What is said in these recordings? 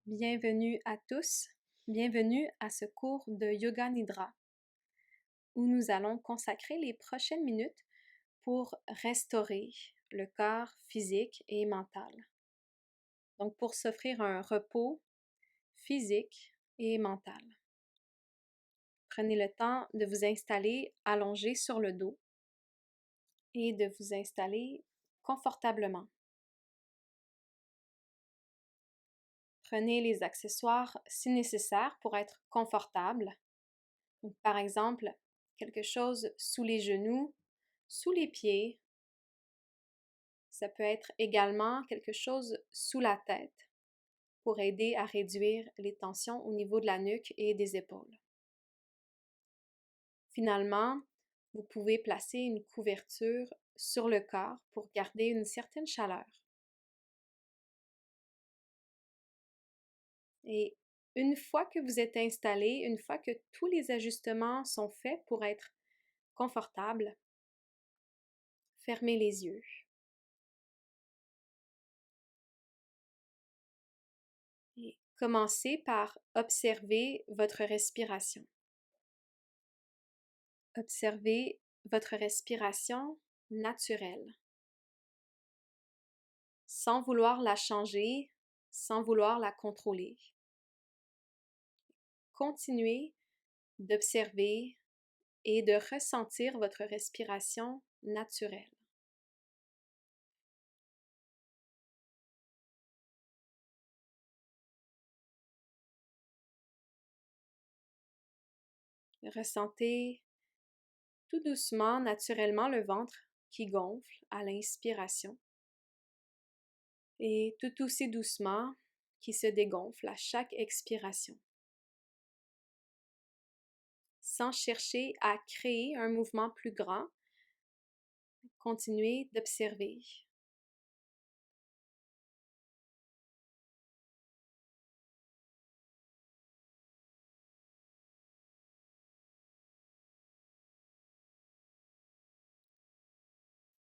Bienvenue à tous, bienvenue à ce cours de Yoga Nidra où nous allons consacrer les prochaines minutes pour restaurer le corps physique et mental. Donc pour s'offrir un repos physique et mental. Prenez le temps de vous installer allongé sur le dos et de vous installer confortablement. Prenez les accessoires si nécessaire pour être confortable. Donc, par exemple, quelque chose sous les genoux, sous les pieds. Ça peut être également quelque chose sous la tête pour aider à réduire les tensions au niveau de la nuque et des épaules. Finalement, vous pouvez placer une couverture sur le corps pour garder une certaine chaleur. Et une fois que vous êtes installé, une fois que tous les ajustements sont faits pour être confortable, fermez les yeux. Et commencez par observer votre respiration. Observez votre respiration naturelle, sans vouloir la changer, sans vouloir la contrôler. Continuez d'observer et de ressentir votre respiration naturelle. Ressentez tout doucement, naturellement, le ventre qui gonfle à l'inspiration et tout aussi doucement qui se dégonfle à chaque expiration. Sans chercher à créer un mouvement plus grand, continuez d'observer.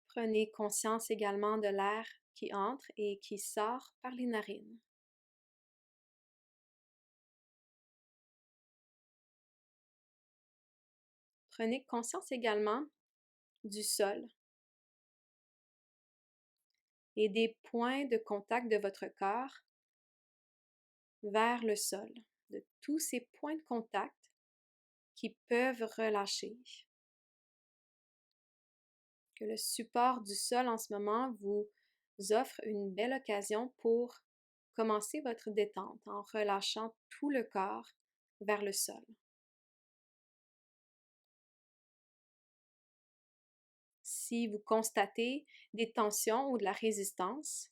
Prenez conscience également de l'air qui entre et qui sort par les narines. Prenez conscience également du sol et des points de contact de votre corps vers le sol, de tous ces points de contact qui peuvent relâcher. Que le support du sol en ce moment vous offre une belle occasion pour commencer votre détente en relâchant tout le corps vers le sol. Si vous constatez des tensions ou de la résistance,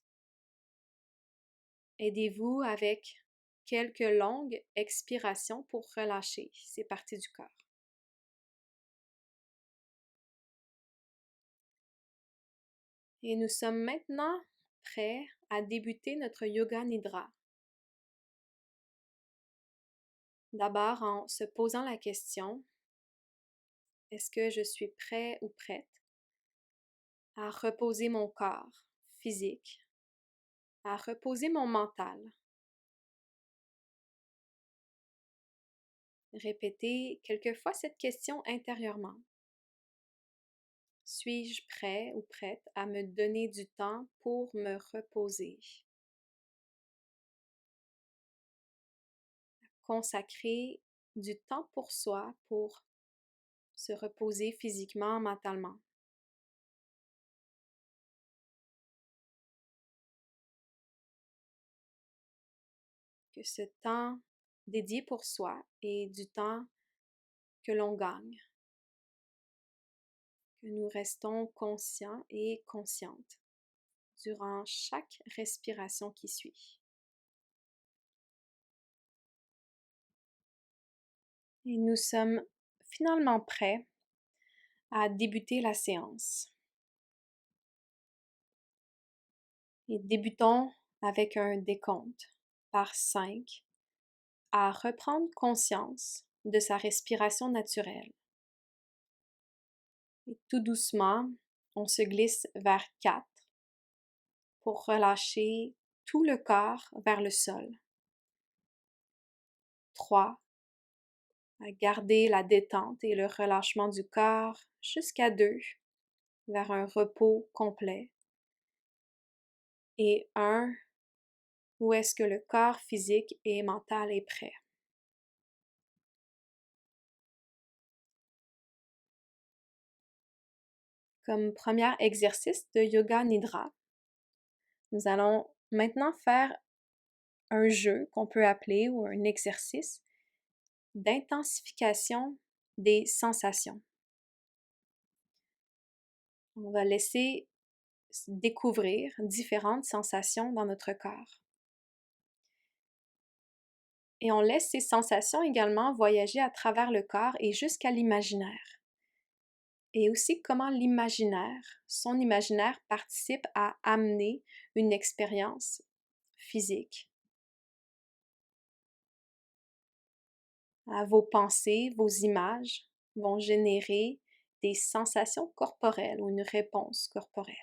aidez-vous avec quelques longues expirations pour relâcher ces parties du corps. Et nous sommes maintenant prêts à débuter notre Yoga Nidra. D'abord en se posant la question, est-ce que je suis prêt ou prête à reposer mon corps physique, à reposer mon mental? Répétez quelquefois cette question intérieurement. Suis-je prêt ou prête à me donner du temps pour me reposer? Consacrer du temps pour soi pour se reposer physiquement, mentalement. Que ce temps dédié pour soi est du temps que l'on gagne, que nous restons conscients et conscientes durant chaque respiration qui suit. Et nous sommes finalement prêts à débuter la séance. Et débutons avec un décompte par 5 à reprendre conscience de sa respiration naturelle. Et tout doucement, on se glisse vers 4 pour relâcher tout le corps vers le sol. 3, à garder la détente et le relâchement du corps jusqu'à 2, vers un repos complet. Et 1, où est-ce que le corps physique et mental est prêt. Comme premier exercice de Yoga Nidra, nous allons maintenant faire un jeu qu'on peut appeler ou un exercice d'intensification des sensations. On va laisser découvrir différentes sensations dans notre corps. Et on laisse ces sensations également voyager à travers le corps et jusqu'à l'imaginaire. Et aussi comment l'imaginaire, son imaginaire participe à amener une expérience physique. Vos pensées, vos images vont générer des sensations corporelles ou une réponse corporelle.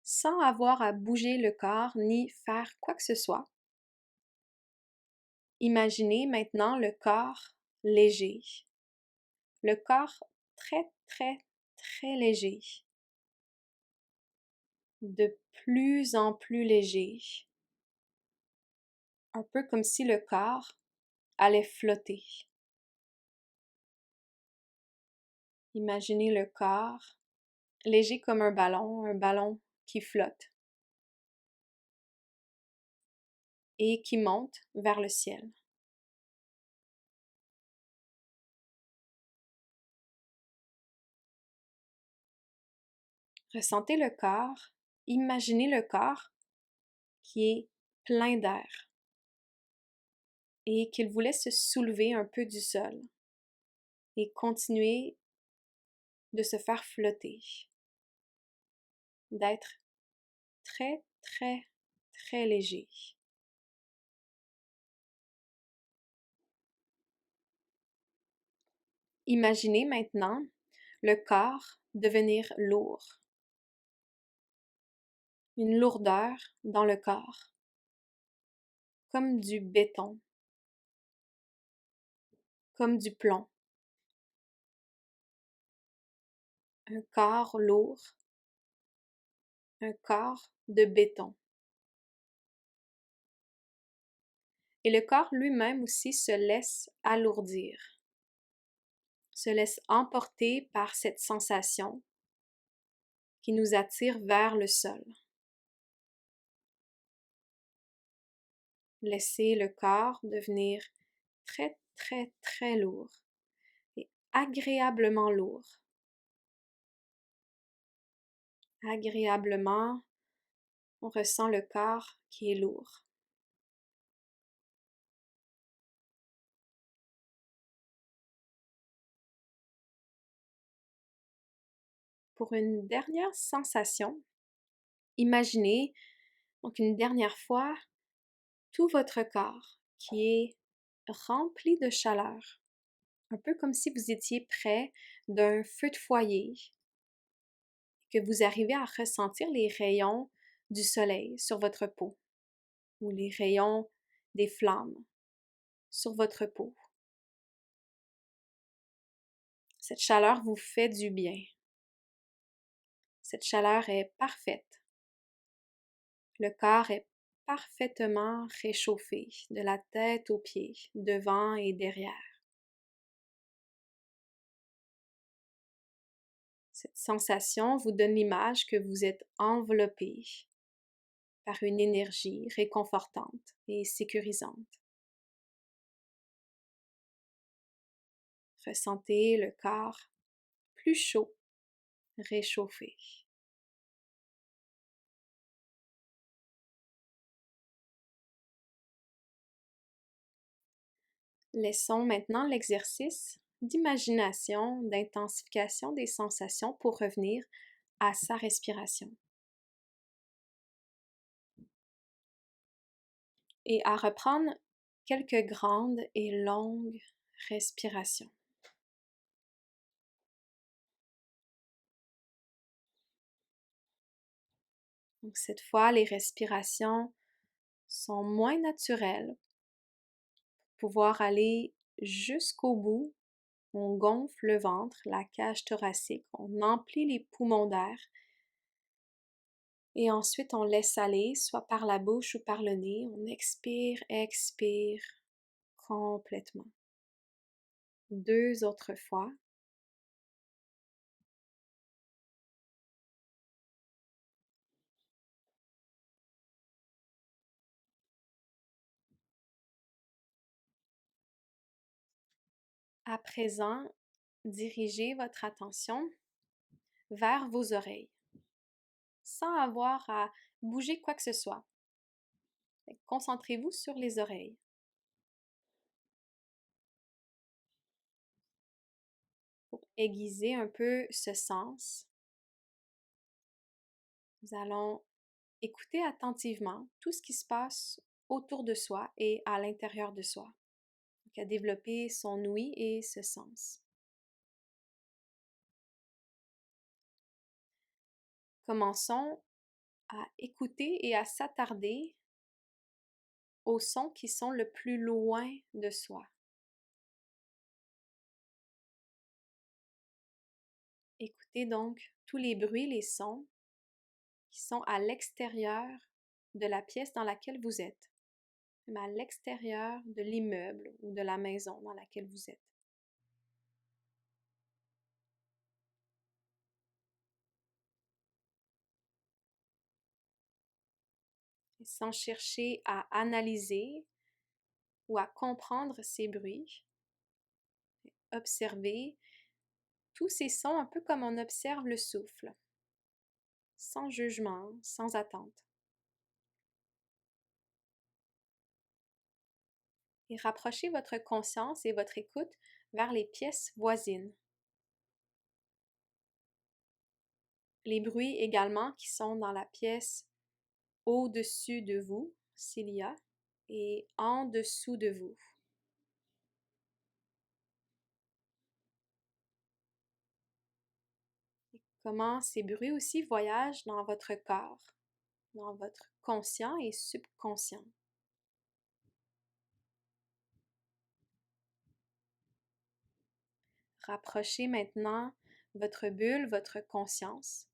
Sans avoir à bouger le corps ni faire quoi que ce soit. Imaginez maintenant le corps léger. Le corps très, très, très léger. De plus en plus léger. Un peu comme si le corps allait flotter. Imaginez le corps léger comme un ballon qui flotte et qui monte vers le ciel. Ressentez le corps, imaginez le corps qui est plein d'air et qu'il vous laisse se soulever un peu du sol et continuer de se faire flotter, d'être très, très, très léger. Imaginez maintenant le corps devenir lourd, une lourdeur dans le corps, comme du béton, comme du plomb. Un corps lourd, un corps de béton. Et le corps lui-même aussi se laisse alourdir, se laisse emporter par cette sensation qui nous attire vers le sol. Laissez le corps devenir très, très, très lourd et agréablement lourd. Agréablement, on ressent le corps qui est lourd. Pour une dernière sensation, imaginez donc une dernière fois tout votre corps qui est rempli de chaleur, un peu comme si vous étiez près d'un feu de foyer, que vous arrivez à ressentir les rayons du soleil sur votre peau ou les rayons des flammes sur votre peau. Cette chaleur vous fait du bien. Cette chaleur est parfaite. Le corps est parfaitement réchauffé de la tête aux pieds, devant et derrière. Cette sensation vous donne l'image que vous êtes enveloppé par une énergie réconfortante et sécurisante. Ressentez le corps plus chaud, réchauffé. Laissons maintenant l'exercice d'imagination, d'intensification des sensations pour revenir à sa respiration et à reprendre quelques grandes et longues respirations. Donc cette fois, les respirations sont moins naturelles pouvoir aller jusqu'au bout. On gonfle le ventre, la cage thoracique, on emplit les poumons d'air et ensuite on laisse aller, soit par la bouche ou par le nez. On expire, expire complètement. 2 autres fois. À présent, dirigez votre attention vers vos oreilles, sans avoir à bouger quoi que ce soit. Concentrez-vous sur les oreilles. Pour aiguiser un peu ce sens, nous allons écouter attentivement tout ce qui se passe autour de soi et à l'intérieur de soi. Donc, à développer son ouïe et ce sens. Commençons à écouter et à s'attarder aux sons qui sont le plus loin de soi. Écoutez donc tous les bruits, les sons qui sont à l'extérieur de la pièce dans laquelle vous êtes, même à l'extérieur de l'immeuble ou de la maison dans laquelle vous êtes. Et sans chercher à analyser ou à comprendre ces bruits, observez tous ces sons un peu comme on observe le souffle, sans jugement, sans attente. Et rapprochez votre conscience et votre écoute vers les pièces voisines. Les bruits également qui sont dans la pièce au-dessus de vous, s'il y a, et en dessous de vous. Et comment ces bruits aussi voyagent dans votre corps, dans votre conscient et subconscient. Rapprochez maintenant votre bulle, votre conscience,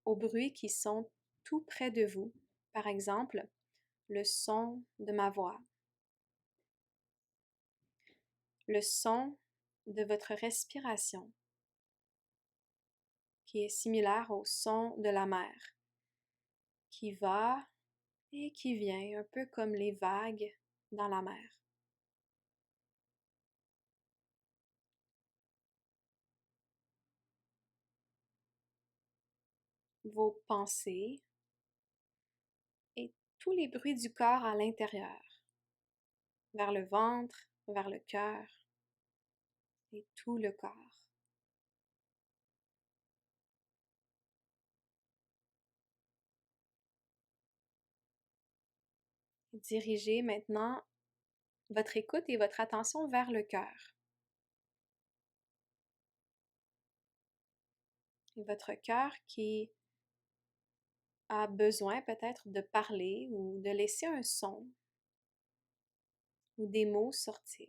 aux bruits qui sont tout près de vous. Par exemple, le son de ma voix, le son de votre respiration, qui est similaire au son de la mer, qui va et qui vient, un peu comme les vagues dans la mer. Vos pensées et tous les bruits du corps à l'intérieur, vers le ventre, vers le cœur et tout le corps. Dirigez maintenant votre écoute et votre attention vers le cœur. Et votre cœur qui a besoin peut-être de parler ou de laisser un son ou des mots sortir.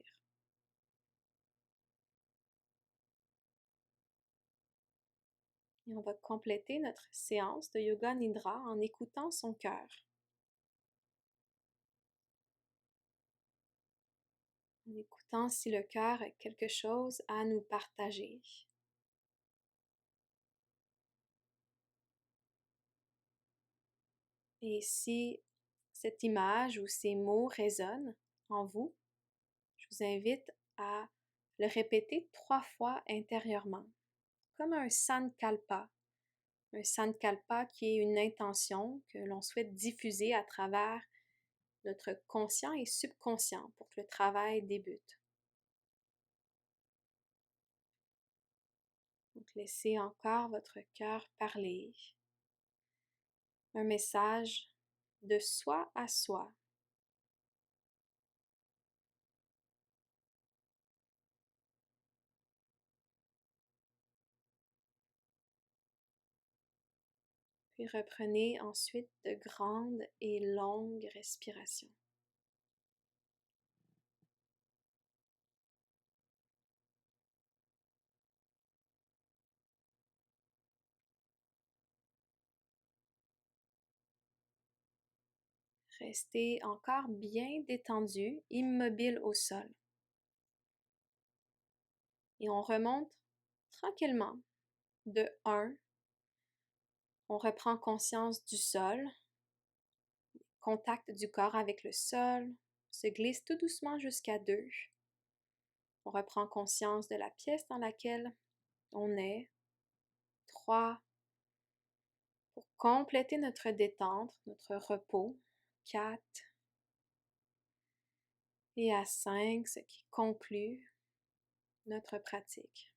Et on va compléter notre séance de Yoga Nidra en écoutant son cœur. En écoutant si le cœur a quelque chose à nous partager. Et si cette image ou ces mots résonnent en vous, je vous invite à le répéter 3 fois intérieurement, comme un sankalpa. Un sankalpa qui est une intention que l'on souhaite diffuser à travers notre conscient et subconscient pour que le travail débute. Donc laissez encore votre cœur parler. Un message de soi à soi. Puis reprenez ensuite de grandes et longues respirations. Restez encore bien détendu, immobile au sol. Et on remonte tranquillement de 1. On reprend conscience du sol, contact du corps avec le sol, se glisse tout doucement jusqu'à 2. On reprend conscience de la pièce dans laquelle on est. 3. Pour compléter notre détente, notre repos. 4. Et à 5, ce qui conclut notre pratique.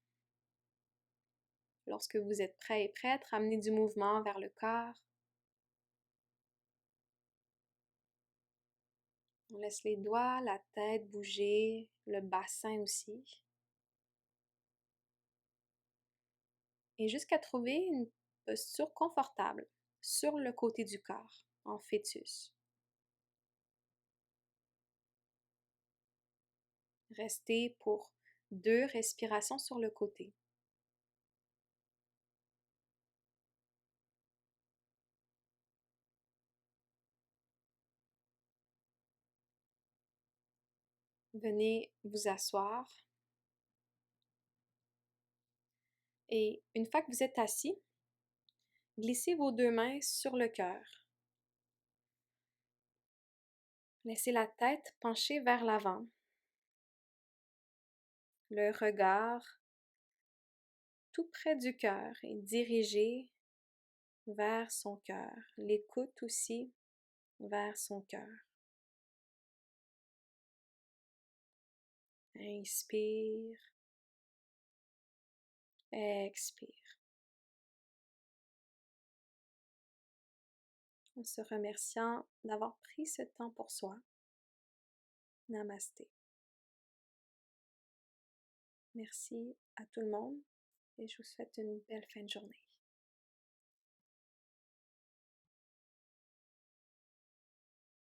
Lorsque vous êtes prêt et prête, ramenez du mouvement vers le corps. On laisse les doigts, la tête bouger, le bassin aussi. Et jusqu'à trouver une posture confortable sur le côté du corps, en fœtus. Restez pour 2 respirations sur le côté. Venez vous asseoir. Et une fois que vous êtes assis, glissez vos 2 mains sur le cœur. Laissez la tête penchée vers l'avant. Le regard tout près du cœur et dirigé vers son cœur. L'écoute aussi vers son cœur. Inspire. Expire. En se remerciant d'avoir pris ce temps pour soi. Namasté. Merci à tout le monde et je vous souhaite une belle fin de journée.